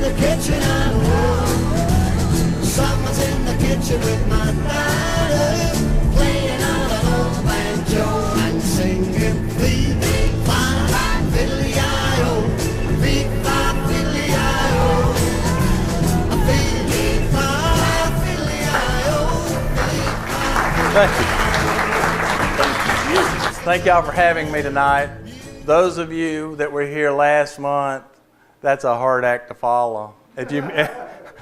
the kitchen and warm. Someone's in the kitchen with my daughter, playing on an old banjo and singing Viva Fiddly-I-O, Viva Fiddly-I-O, Viva Fiddly-I-O, Thank you. Thank y'all for having me tonight. Those of you that were here last month, that's a hard act to follow.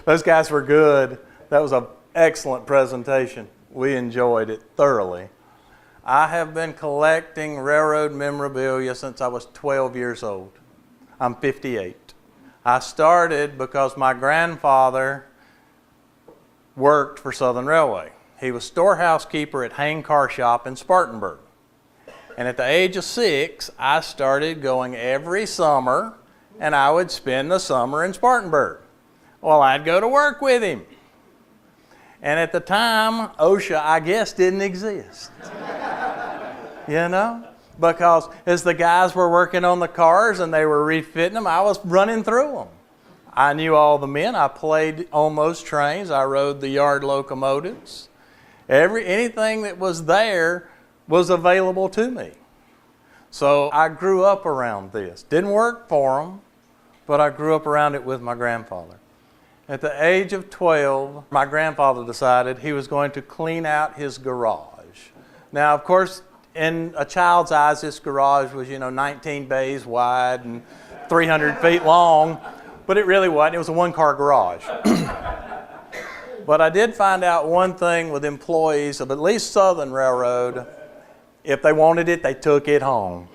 Those guys were good. That was an excellent presentation. We enjoyed it thoroughly. I have been collecting railroad memorabilia since I was 12 years old. I'm 58. I started because my grandfather worked for Southern Railway. He was storehouse keeper at Hain Car Shop in Spartanburg. And at the age of 6, I started going every summer, and I would spend the summer in Spartanburg. Well, I'd go to work with him. And at the time, OSHA, I guess, didn't exist. You know? Because as the guys were working on the cars and they were refitting them, I was running through them. I knew all the men. I played on those trains. I rode the yard locomotives. Anything that was there was available to me. So I grew up around this. Didn't work for them, but I grew up around it with my grandfather. At the age of 12, my grandfather decided he was going to clean out his garage. Now, of course, in a child's eyes, this garage was, 19 bays wide and 300 feet long, but it really wasn't. It was a one-car garage. But I did find out one thing with employees of at least Southern Railroad. If they wanted it, they took it home.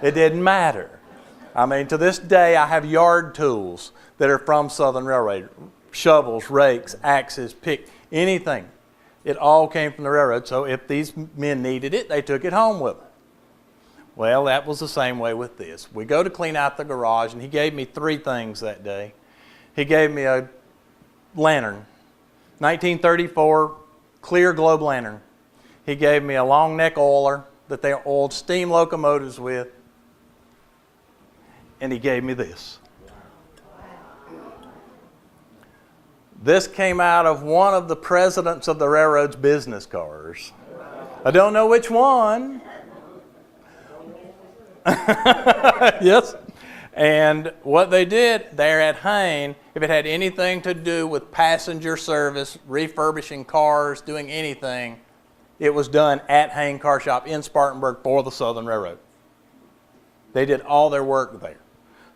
It didn't matter. I mean, to this day, I have yard tools that are from Southern Railroad. Shovels, rakes, axes, pick, anything. It all came from the railroad. So if these men needed it, they took it home with them. Well, that was the same way with this. We go to clean out the garage, and he gave me 3 things that day. He gave me a lantern, 1934 clear globe lantern. He gave me a long neck oiler that they oiled steam locomotives with. And he gave me this. This came out of one of the presidents of the railroad's business cars. I don't know which one. Yes. And what they did there at Hain, if it had anything to do with passenger service, refurbishing cars, doing anything, it was done at Hain Car Shop in Spartanburg for the Southern Railroad. They did all their work there.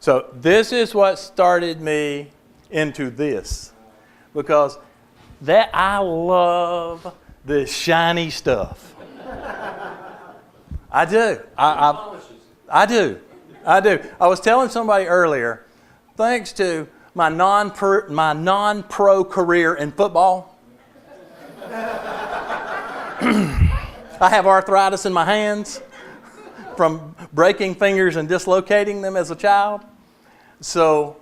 So this is what started me into this, because I love the shiny stuff. I do. I do. I was telling somebody earlier, thanks to my non-pro career in football, I have arthritis in my hands from breaking fingers and dislocating them as a child. So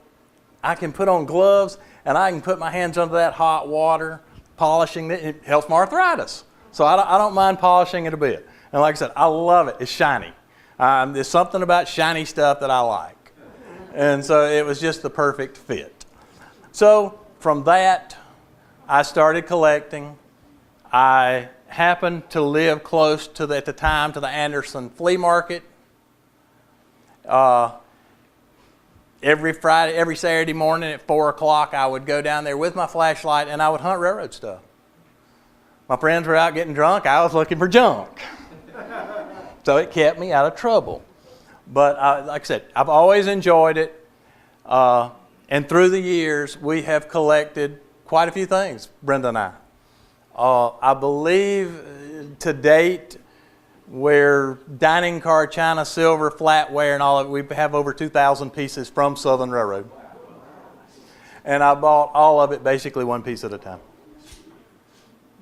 I can put on gloves and I can put my hands under that hot water, polishing it. It helps my arthritis. So I don't mind polishing it a bit. And like I said, I love it. It's shiny. There's something about shiny stuff that I like. And so it was just the perfect fit. So from that, I started collecting. I happened to live close to at the time to the Anderson flea market. Every Saturday morning at 4 o'clock, I would go down there with my flashlight and I would hunt railroad stuff. My friends were out getting drunk. I was looking for junk. So it kept me out of trouble. But like I said, I've always enjoyed it. And through the years, we have collected quite a few things, Brenda and I. I believe to date, where dining car, china, silver, flatware, and all of it, we have over 2,000 pieces from Southern Railroad. And I bought all of it basically one piece at a time.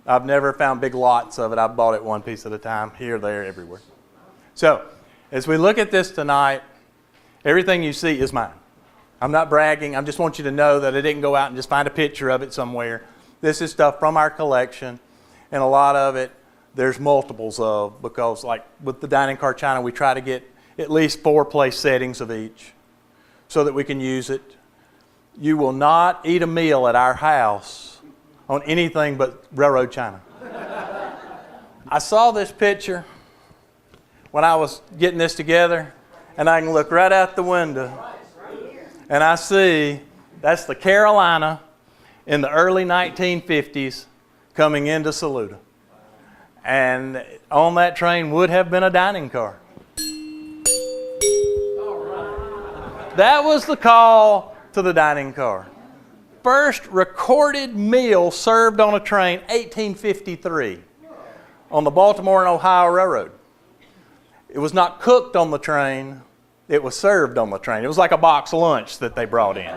I've never found big lots of it. I've bought it one piece at a time, here, there, everywhere. So, as we look at this tonight, everything you see is mine. I'm not bragging. I just want you to know that I didn't go out and just find a picture of it somewhere. This is stuff from our collection, and a lot of it there's multiples of, because like with the dining car china, we try to get at least 4 place settings of each so that we can use it. You will not eat a meal at our house on anything but railroad china. I saw this picture when I was getting this together, and I can look right out the window, and I see that's the Carolina in the early 1950s coming into Saluda. And on that train would have been a dining car. That was the call to the dining car. First recorded meal served on a train, 1853, on the Baltimore and Ohio Railroad. It was not cooked on the train, it was served on the train. It was like a box lunch that they brought in.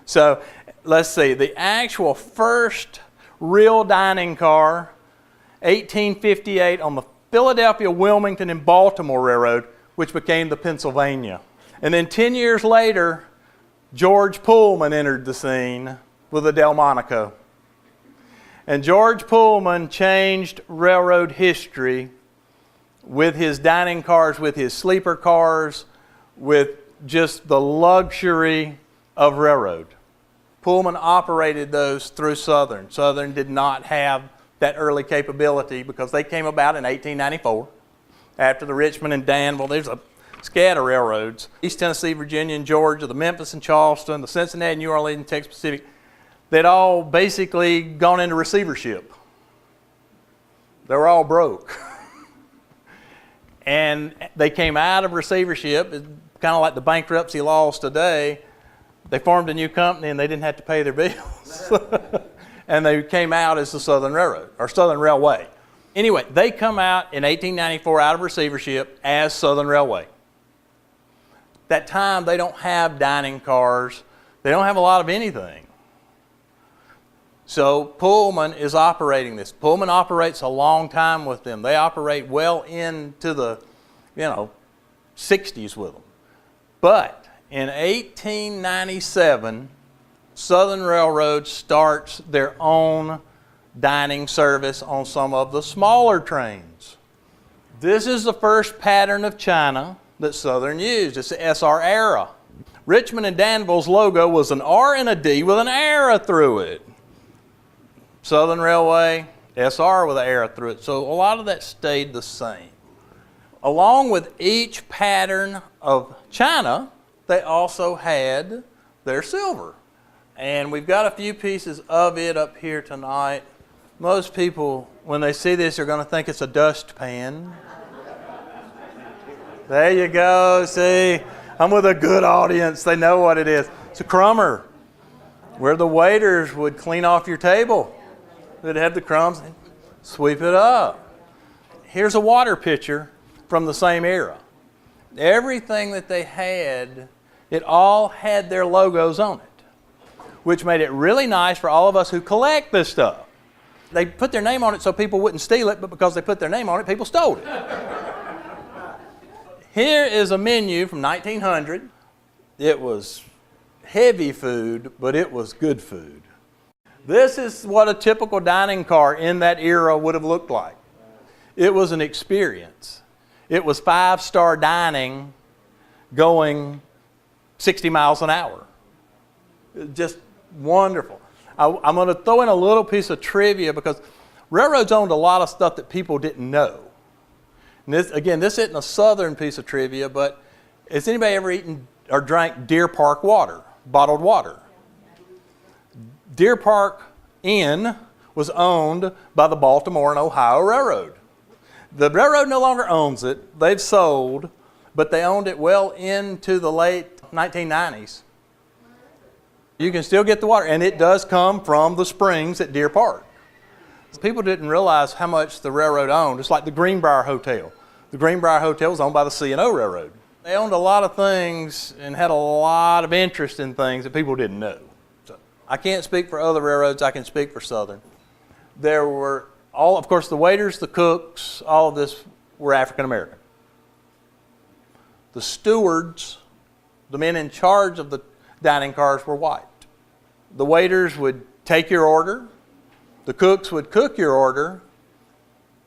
So let's see, the actual first real dining car, 1858 on the Philadelphia, Wilmington, and Baltimore Railroad, which became the Pennsylvania. And then 10 years later, George Pullman entered the scene with a Delmonico. And George Pullman changed railroad history with his dining cars, with his sleeper cars, with just the luxury of railroad. Pullman operated those through Southern. Southern did not have that early capability because they came about in 1894 after the Richmond and Danville. There's a scatter railroads. East Tennessee, Virginia, and Georgia, the Memphis and Charleston, the Cincinnati, New Orleans, and Texas Pacific, they'd all basically gone into receivership. They were all broke. And they came out of receivership, kind of like the bankruptcy laws today. They formed a new company and they didn't have to pay their bills. And they came out as the Southern Railroad, or Southern Railway. Anyway, they come out in 1894 out of receivership as Southern Railway. That time, they don't have dining cars. They don't have a lot of anything. So Pullman is operating this. Pullman operates a long time with them. They operate well into the, 60s with them. But in 1897, Southern Railroad starts their own dining service on some of the smaller trains. This is the first pattern of china that Southern used. It's the SR era. Richmond and Danville's logo was an R and a D with an arrow through it. Southern Railway, SR with an arrow through it. So a lot of that stayed the same. Along with each pattern of china, they also had their silver. And we've got a few pieces of it up here tonight. Most people, when they see this, are going to think it's a dustpan. There you go, see? I'm with a good audience. They know what it is. It's a crumber, where the waiters would clean off your table. They'd have the crumbs and sweep it up. Here's a water pitcher from the same era. Everything that they had, it all had their logos on it, which made it really nice for all of us who collect this stuff. They put their name on it so people wouldn't steal it, but because they put their name on it, people stole it. Here is a menu from 1900. It was heavy food, but it was good food. This is what a typical dining car in that era would have looked like. It was an experience. It was 5-star dining going 60 miles an hour. Just wonderful. I'm going to throw in a little piece of trivia because railroads owned a lot of stuff that people didn't know. And this isn't a Southern piece of trivia, but has anybody ever eaten or drank Deer Park water, bottled water? Deer Park Inn was owned by the Baltimore and Ohio Railroad. The railroad no longer owns it. They've sold, but they owned it well into the late 1990s. You can still get the water, and it does come from the springs at Deer Park. People didn't realize how much the railroad owned. It's like the Greenbrier Hotel. The Greenbrier Hotel was owned by the C&O Railroad. They owned a lot of things and had a lot of interest in things that people didn't know. So I can't speak for other railroads. I can speak for Southern. There were of course, the waiters, the cooks, all of this were African American. The stewards, the men in charge of the dining cars, were white. The waiters would take your order. The cooks would cook your order.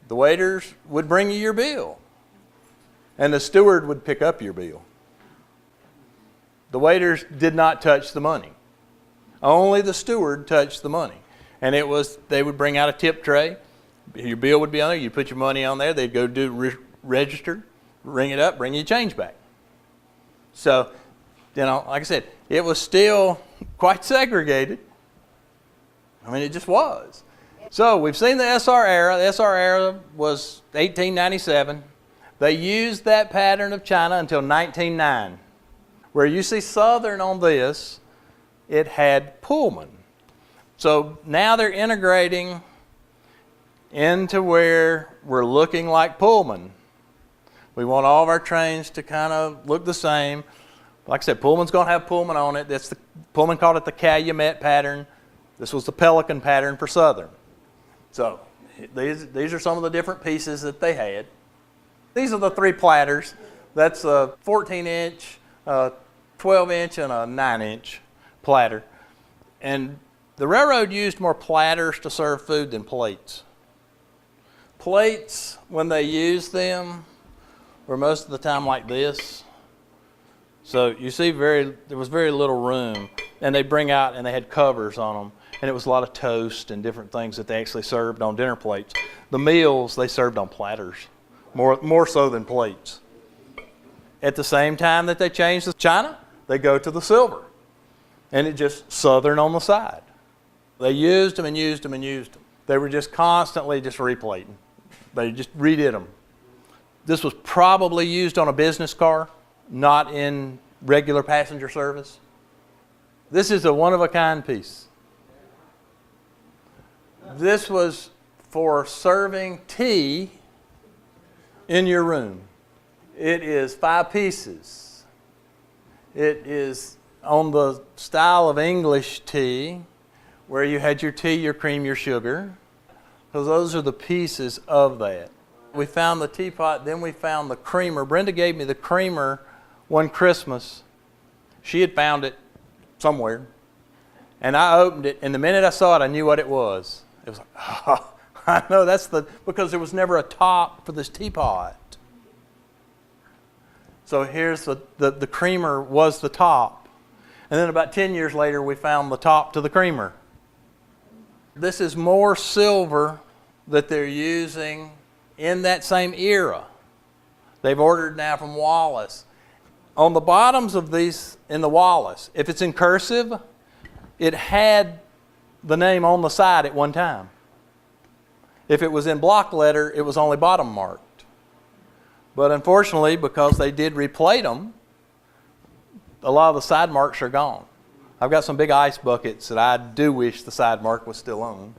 The waiters would bring you your bill. And the steward would pick up your bill. The waiters did not touch the money. Only the steward touched the money. And they would bring out a tip tray. Your bill would be on there. You'd put your money on there. They'd go register, ring it up, bring you change back. So, like I said, it was still quite segregated. I mean, it just was. So we've seen the SR era. The SR era was 1897. They used that pattern of China until 1909. Where you see Southern on this, it had Pullman. So now they're integrating into where we're looking like Pullman. We want all of our trains to kind of look the same. Like I said, Pullman's going to have Pullman on it. Pullman called it the Calumet pattern. This was the Pelican pattern for Southern. So these are some of the different pieces that they had. These are the three platters. That's a 14-inch, 12-inch, and a 9-inch platter. And the railroad used more platters to serve food than plates. Plates, when they used them, were most of the time like this. So you see there was very little room. And they'd bring out, and they had covers on them. And it was a lot of toast and different things that they actually served on dinner plates. The meals, they served on platters, more so than plates. At the same time that they changed the China, they go to the silver. And it just Southern on the side. They used them and used them and used them. They were just constantly just replating. They just redid them. This was probably used on a business car, not in regular passenger service. This is a one-of-a-kind piece. This was for serving tea in your room. It is 5 pieces. It is on the style of English tea, where you had your tea, your cream, your sugar. So those are the pieces of that. We found the teapot, then we found the creamer. Brenda gave me the creamer one Christmas. She had found it somewhere. And I opened it, and the minute I saw it, I knew what it was. It was like, oh, I know because there was never a top for this teapot. So here's the creamer was the top. And then about 10 years later, we found the top to the creamer. This is more silver that they're using in that same era. They've ordered now from Wallace. On the bottoms of these in the Wallace, if it's in cursive, it had the name on the side at one time. If it was in block letter, it was only bottom marked. But unfortunately, because they did replate them, a lot of the side marks are gone. I've got some big ice buckets that I do wish the side mark was still on.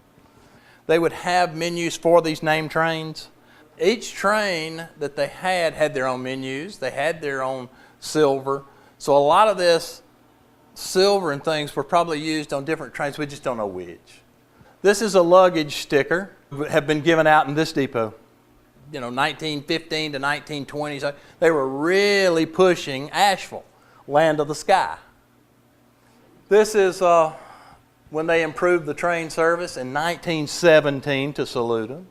They would have menus for these name trains. Each train that they had their own menus. They had their own silver. So a lot of this silver and things were probably used on different trains. We just don't know which. This is a luggage sticker. Have been given out in this depot. 1915 to 1920. So they were really pushing Asheville, land of the sky. This is when they improved the train service in 1917 to Saluda.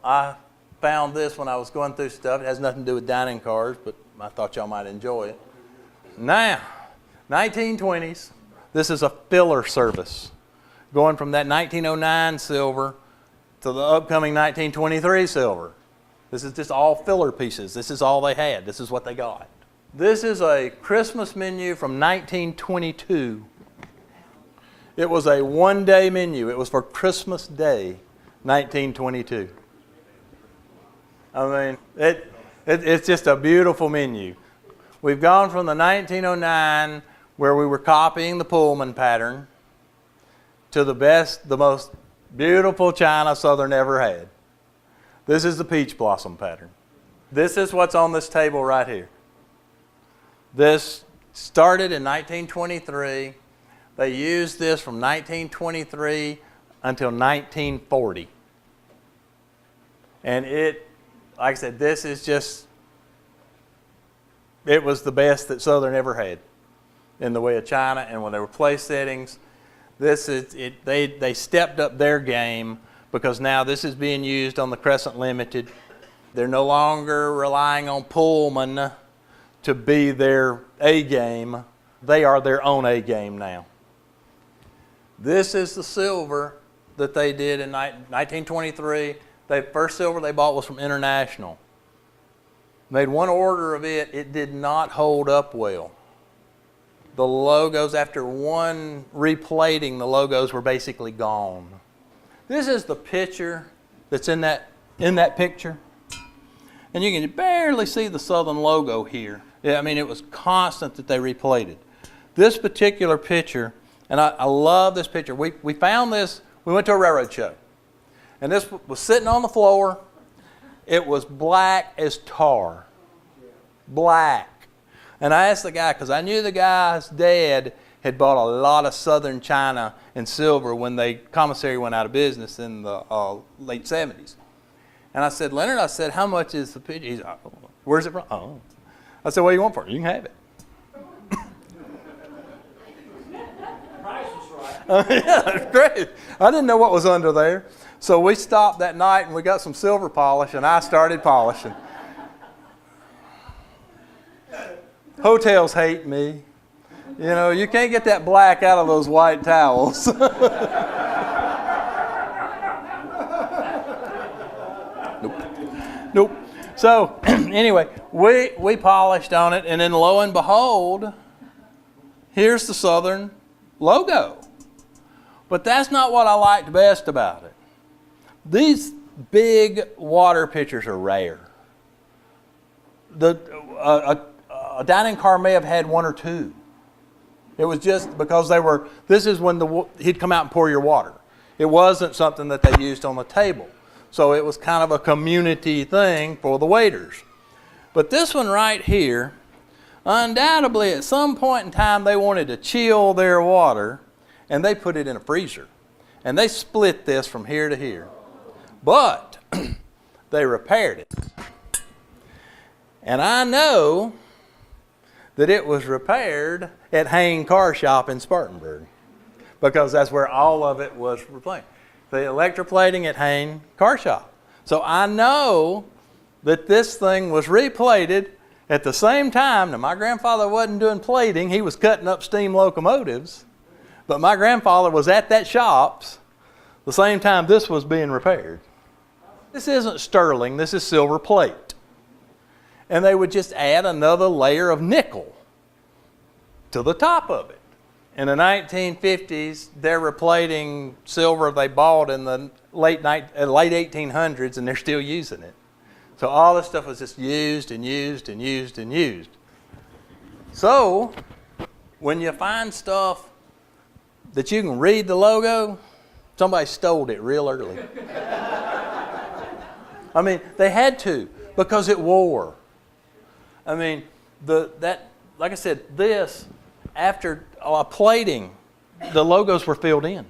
I found this when I was going through stuff. It has nothing to do with dining cars, but I thought y'all might enjoy it. Now, 1920s, this is a filler service, going from that 1909 silver to the upcoming 1923 silver. This is just all filler pieces. This is all they had. This is what they got. This is a Christmas menu from 1922. It was a one-day menu. It was for Christmas Day, 1922. I mean, it's just a beautiful menu. We've gone from the 1909, where we were copying the Pullman pattern, to the most beautiful china Southern ever had. This is the peach blossom pattern. This is what's on this table right here. This started in 1923. They used this from 1923 until 1940. And like I said, this is just, it was the best that Southern ever had in the way of china. And when they were place settings, they stepped up their game, because now this is being used on the Crescent Limited. They're no longer relying on Pullman to be their A game. They are their own A game now. This is the silver that they did in 1923. The first silver they bought was from International. Made one order of it. It did not hold up well. The logos, after one replating, the logos were basically gone. This is the picture that's in that picture. And you can barely see the Southern logo here. Yeah, I mean, it was constant that they replated. This particular picture, and I love this picture. We found this, we went to a railroad show. And this was sitting on the floor. It was black as tar. Black. And I asked the guy, because I knew the guy's dad had bought a lot of Southern china and silver when the commissary went out of business in the late 70s. And I said, Leonard, how much is the picture? He's like, where's it from? Oh. I said, what do you want for it? You can have it. Price was right. Yeah, it's great. I didn't know what was under there. So we stopped that night and we got some silver polish and I started polishing. Hotels hate me. You know, you can't get that black out of those white towels. Nope. So anyway, we polished on it, and then lo and behold, here's the Southern logo. But that's not what I liked best about it. These big water pitchers are rare. A dining car may have had one or two. It was just because this is when he'd come out and pour your water. It wasn't something that they used on the table. So it was kind of a community thing for the waiters. But this one right here, undoubtedly at some point in time they wanted to chill their water and they put it in a freezer. And they split this from here to here. But they repaired it. And I know that it was repaired at Hain Car Shop in Spartanburg, because that's where all of it was repaired. The electroplating at Hain Car Shop. So I know that this thing was replated at the same time. Now, my grandfather wasn't doing plating. He was cutting up steam locomotives. But my grandfather was at that shop's the same time this was being repaired. This isn't sterling. This is silver plate. And they would just add another layer of nickel to the top of it. In the 1950s, they're replating silver they bought in the late 1800s, and they're still using it. So all this stuff was just used and used and used and used. So when you find stuff that you can read the logo, somebody stole it real early. I mean, they had to, because it wore. I mean, like I said, this, after plating, the logos were filled in.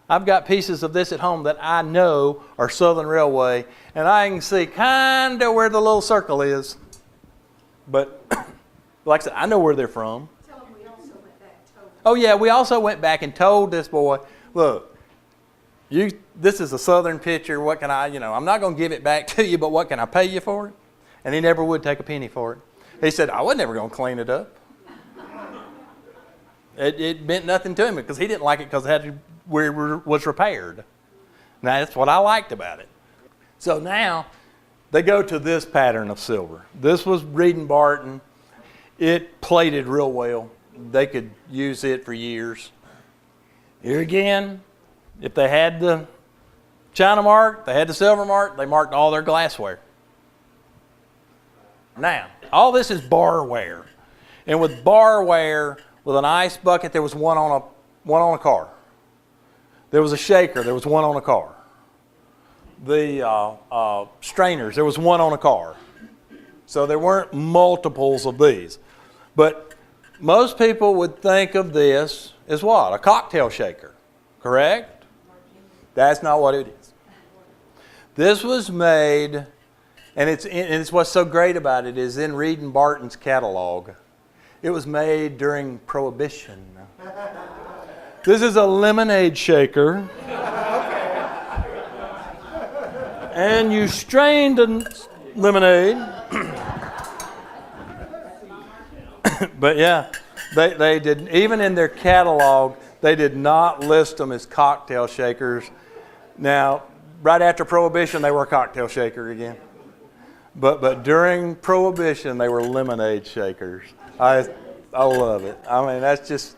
I've got pieces of this at home that I know are Southern Railway, and I can see kind of where the little circle is. But, like I said, I know where they're from. Tell them we also went back and told them. Oh yeah, we also went back and told this boy, look, this is a Southern picture. What can I'm not going to give it back to you, but what can I pay you for it? And he never would take a penny for it. He said, I was never going to clean it up. It meant nothing to him because he didn't like it because it had where it was repaired. Now, that's what I liked about it. So now they go to this pattern of silver. This was Reed and Barton. It plated real well. They could use it for years. Here again, if they had the China mark, they had the silver mark, they marked all their glassware. Now, all this is barware. And with barware, with an ice bucket, there was one on a car. There was a shaker, there was one on a car. The strainers, there was one on a car. So there weren't multiples of these. But most people would think of this as what? A cocktail shaker, correct? That's not what it is. This was made, and it's what's so great about it is in Reed and Barton's catalog. It was made during Prohibition. This is a lemonade shaker. And you strain the lemonade. But yeah, they did, even in their catalog, they did not list them as cocktail shakers. Now, right after Prohibition, they were a cocktail shaker again. But during Prohibition, they were lemonade shakers. I love it. I mean, that's just...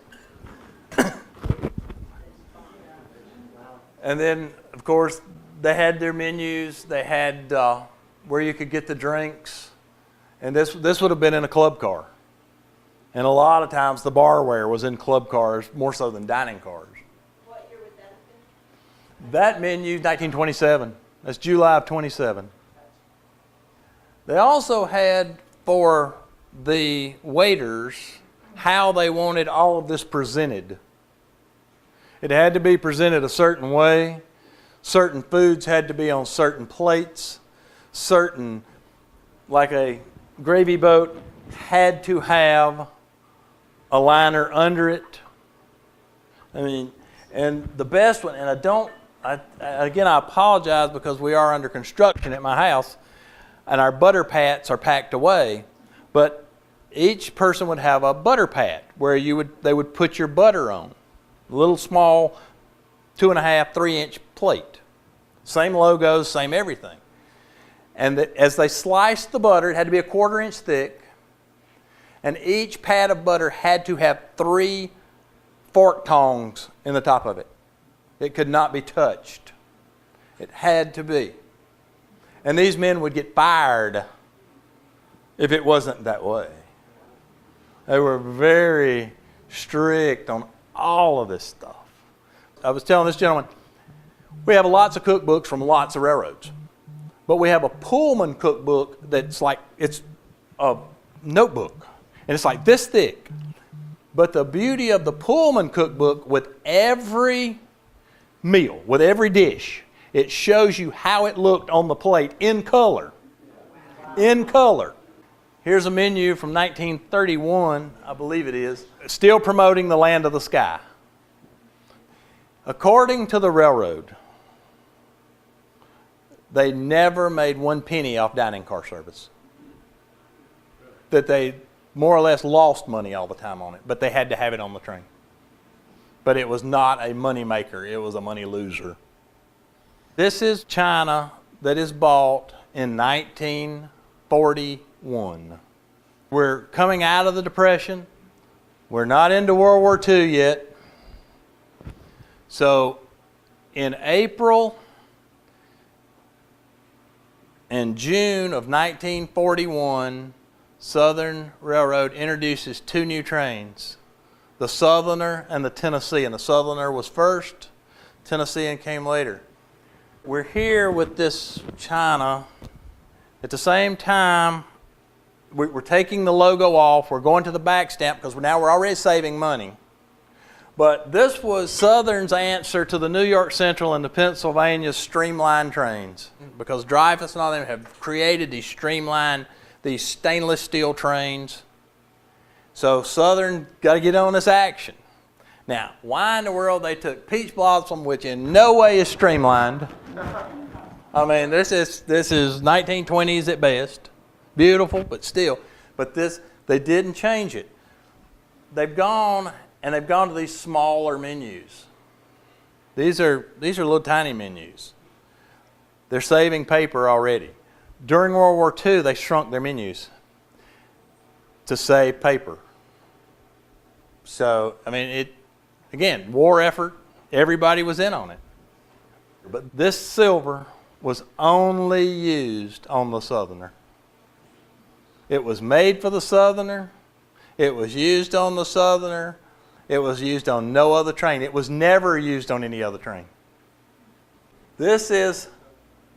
And then, of course, they had their menus. They had where you could get the drinks. And this would have been in a club car. And a lot of times the barware was in club cars more so than dining cars. What year would that have been? That menu, 1927. That's July of 27. They also had for the waiters how they wanted all of this presented. It had to be presented a certain way. Certain foods had to be on certain plates. Certain, like a gravy boat, had to have a liner under it. I mean, and the best one, and I apologize because we are under construction at my house, and our butter pats are packed away, but each person would have a butter pat where they would put your butter on. A little small 2.5, 3-inch plate. Same logos, same everything. And as they sliced the butter, it had to be a 1/4 inch thick, and each pat of butter had to have 3 fork tongs in the top of it. It could not be touched. It had to be. And these men would get fired if it wasn't that way. They were very strict on all of this stuff. I was telling this gentleman, we have lots of cookbooks from lots of railroads, but we have a Pullman cookbook that's like, it's a notebook, and it's like this thick. But the beauty of the Pullman cookbook, with every meal, with every dish, it shows you how it looked on the plate in color. In color. Here's a menu from 1931, I believe it is, still promoting the land of the sky. According to the railroad, they never made 1 penny off dining car service. That they more or less lost money all the time on it, but they had to have it on the train. But it was not a money maker, it was a money loser. This is china that is bought in 1941. We're coming out of the Depression. We're not into World War II yet. So in April and June of 1941, Southern Railroad introduces 2 new trains, the Southerner and the Tennessean. The Southerner was first, Tennessean came later. We're here with this china. At the same time, we're taking the logo off. We're going to the back stamp because now we're already saving money. But this was Southern's answer to the New York Central and the Pennsylvania streamlined trains, because Dreyfuss and all them have created these streamlined, these stainless steel trains. So Southern got to get on this action. Now, why in the world they took peach blossom, which in no way is streamlined? I mean, this is 1920s at best. Beautiful, but still. But this, they didn't change it. They've gone to these smaller menus. These are little tiny menus. They're saving paper already. During World War II, they shrunk their menus to save paper. So, I mean, again, war effort, everybody was in on it. But this silver was only used on the Southerner. It was made for the Southerner. It was used on the Southerner. It was used on no other train. It was never used on any other train. This is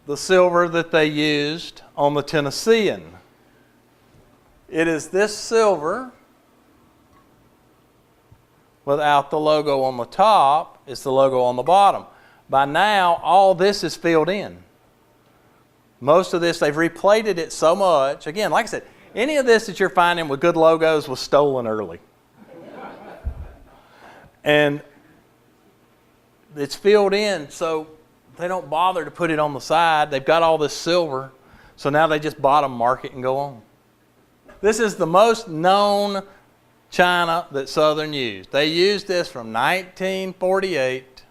the silver that they used on the Tennessean. It is this silver without the logo on the top. It's the logo on the bottom. By now, all this is filled in. Most of this, they've replated it so much. Again, like I said, any of this that you're finding with good logos was stolen early. And it's filled in, so they don't bother to put it on the side. They've got all this silver, so now they just bottom mark it and go on. This is the most known china that Southern used. They used this from 1948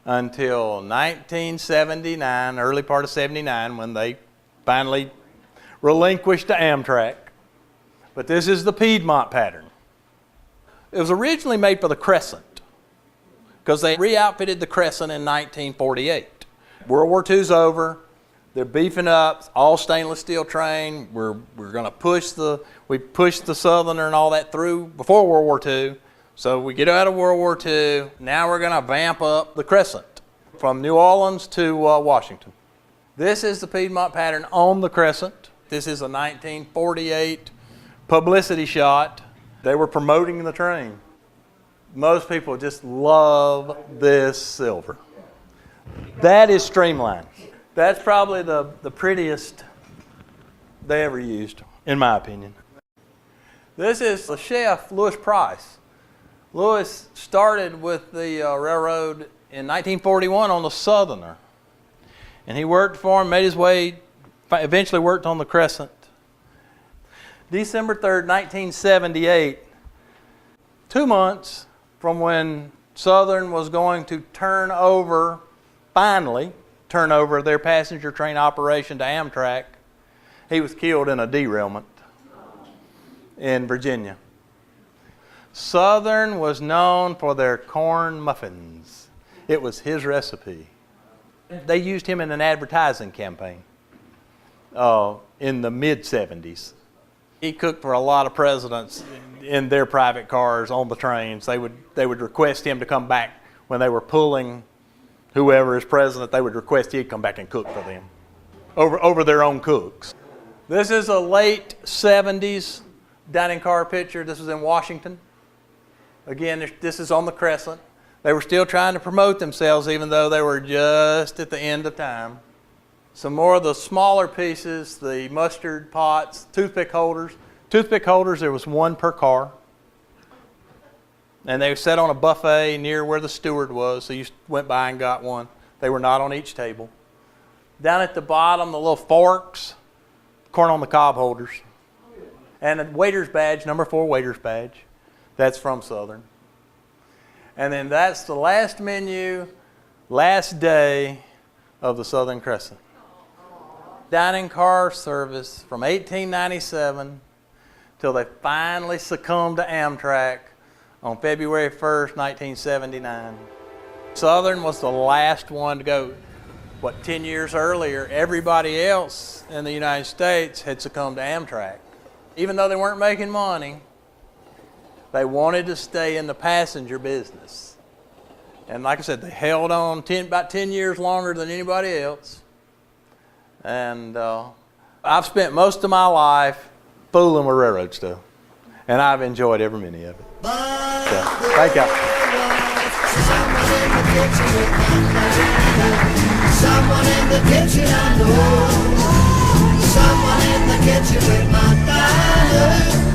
until 1979, early part of 79, when they finally relinquished to Amtrak. But this is the Piedmont pattern. It was originally made for the Crescent because they re-outfitted the Crescent in 1948. World War II's over. They're beefing up, all stainless steel train. We're going to we pushed the Southerner and all that through before World War II. So we get out of World War II. Now we're going to vamp up the Crescent from New Orleans to Washington. This is the Piedmont pattern on the Crescent. This is a 1948 publicity shot. They were promoting the train. Most people just love this silver. That is streamlined. That's probably the prettiest they ever used, in my opinion. This is the chef, Louis Price. Louis started with the railroad in 1941 on the Southerner. And he worked for him, made his way, eventually worked on the Crescent. December 3rd, 1978, 2 months from when Southern was going to finally turn over their passenger train operation to Amtrak, he was killed in a derailment in Virginia. Southern was known for their corn muffins. It was his recipe. They used him in an advertising campaign in the mid-70s. He cooked for a lot of presidents in their private cars on the trains. They would request him to come back when they were pulling whoever is president. They would request he'd come back and cook for them over their own cooks. This is a late 70s dining car picture. This was in Washington. Again, this is on the Crescent. They were still trying to promote themselves even though they were just at the end of time. Some more of the smaller pieces, the mustard pots, toothpick holders. Toothpick holders, there was one per car. And they were set on a buffet near where the steward was, so you went by and got one. They were not on each table. Down at the bottom, the little forks, corn on the cob holders. And a waiter's badge, number 4 waiter's badge. That's from Southern. And then that's the last menu, last day of the Southern Crescent. Dining car service from 1897 till they finally succumbed to Amtrak on February 1st, 1979. Southern was the last one to go. 10 years earlier, everybody else in the United States had succumbed to Amtrak. Even though they weren't making money, they wanted to stay in the passenger business. And like I said, they held on about 10 years longer than anybody else. And I've spent most of my life fooling with railroad stuff. And I've enjoyed every minute of it. So, thank you. Someone in the kitchen, I know. Someone in the kitchen with my diner.